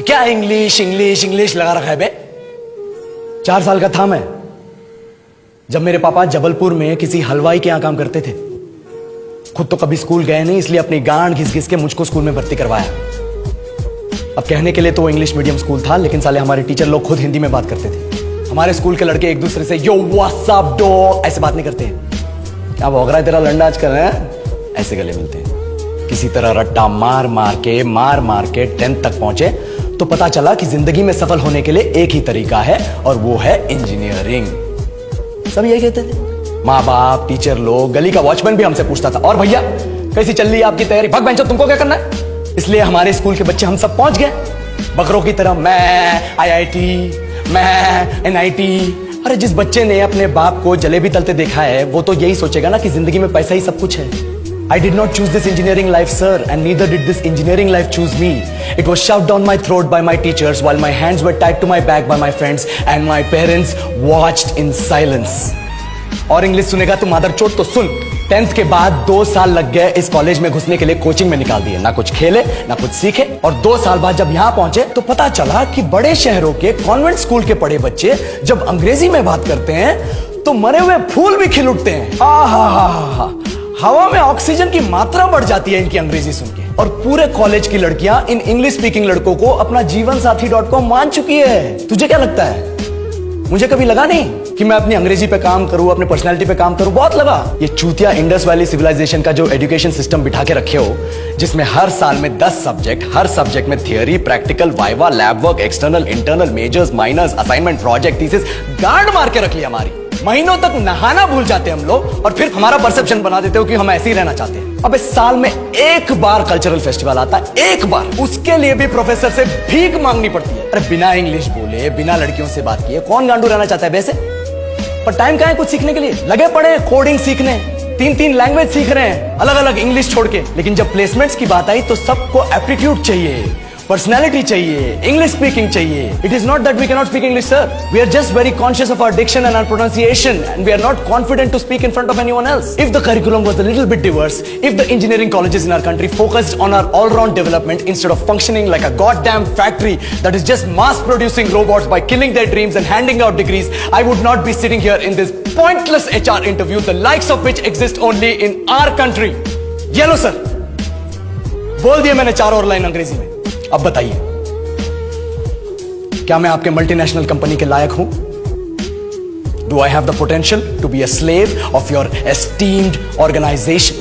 क्या English English English लगा रखा है बे? 4 साल का था मैं जब मेरे पापा जबलपुर में किसी हलवाई के यहां काम करते थे। खुद तो कभी स्कूल गए नहीं, इसलिए अपनी गांड घिस घिस के मुझको स्कूल में भर्ती करवाया। अब कहने के लिए तो वो इंग्लिश मीडियम स्कूल था, लेकिन साले हमारे टीचर लोग खुद हिंदी में बात करते थे। हमारे स्कूल के लड़के एक दूसरे से यो व्हाट्स अप डॉग ऐसे बात नहीं करते हैं। क्या भौंक रहा है तेरा लंडा आजकल, है? ऐसे गले मिलते हैं। किसी तरह रट्टा मार मार के 10th तक पहुंचे तो पता चला कि जिंदगी में सफल होने के लिए एक ही तरीका है, और वो है इंजीनियरिंग। सब यही कहते थे, माँ बाप, टीचर लोग, गली का वॉचमैन भी हमसे पूछता था, और भैया कैसी चल रही है आपकी तैयारी? भग बेंचो, तुमको क्या करना है? इसलिए हमारे स्कूल के बच्चे हम सब पहुंच गए बकरों की तरह। मैं IIT, मैं NIT। अरे जिस बच्चे ने अपने बाप को जलेबी तलते देखा है वो तो यही सोचेगा ना कि जिंदगी में पैसा ही सब कुछ है। I did not choose this engineering life, sir, and neither did this engineering life choose me. It was shoved down my throat by my teachers while my hands were tied to my back by my friends and my parents watched in silence. और English सुनेगा तो मादर चोट तो सुन। 10th के बाद 2 साल लग गए इस कॉलेज में घुसने के लिए, कोचिंग में निकाल दिए। ना कुछ खेले ना कुछ सीखे, और 2 साल बाद जब यहाँ पहुंचे तो पता चला कि बड़े शहरों के कॉन्वेंट स्कूल के पढ़े बच्चे जब अंग्रेजी में बात करते हैं तो मरे हुए फूल भी खिल उठते हैं। हवा में ऑक्सीजन की मात्रा बढ़ जाती है इनकी अंग्रेजी सुन के। और पूरे कॉलेज की लड़कियां इन इंग्लिश स्पीकिंग लड़कों को अपना जीवन साथी.com मान चुकी है। तुझे क्या लगता है? मुझे कभी लगा नहीं कि मैं अपनी अंग्रेजी पे काम करूं, अपने पर्सनालिटी पे काम करूं। बहुत लगा। ये चूतिया इंडस वैली सिविलाइजेशन का जो एजुकेशन सिस्टम बिठा के रखे हो, जिसमें हर साल में 10 सब्जेक्ट, हर सब्जेक्ट में theory, practical, viva, lab work, external, internal, majors, minors, assignment, project, thesis, गांड मार के रख लिया हमारी। महीनों तक नहाना भूल जाते हैं हम लोग, और फिर हमारा परसेप्शन बना देते हो कि हम ऐसे ही रहना चाहते हैं। अब इस साल में एक बार कल्चरल फेस्टिवल आता है, एक बार, उसके लिए भी प्रोफेसर से भीख मांगनी पड़ती है। अरे बिना इंग्लिश बोले, बिना लड़कियों से बात किए कौन गांडू रहना चाहता है वैसे? पर टाइम कहां है कुछ सीखने के लिए? लगे पड़े हैं कोडिंग सीखने, 3 लैंग्वेज सीख रहे हैं अलग अलग इंग्लिश छोड़ के। लेकिन जब प्लेसमेंट्स की बात आई तो सबको एप्टीट्यूड चाहिए, पर्सनैलिटी चाहिए, इंग्लिश स्पीकिंग चाहिए। It is not that we can not speak English, sir. We are just very conscious of our diction and our pronunciation, and we are not confident to speak in front of anyone else. If the curriculum was a little bit diverse, if the engineering colleges in our country focused on our all round development instead of functioning like a goddamn factory that is just mass producing robots by killing their dreams and handing out degrees, I would not be sitting here in this pointless HR interview, the likes of which exist only in our country. ये लो sir, बोल दिया मैंने 4 और line अंग्रेजी में। अब बताइए, क्या मैं आपके मल्टीनेशनल कंपनी के लायक हूं? Do I have the potential to be a slave of your esteemed organization?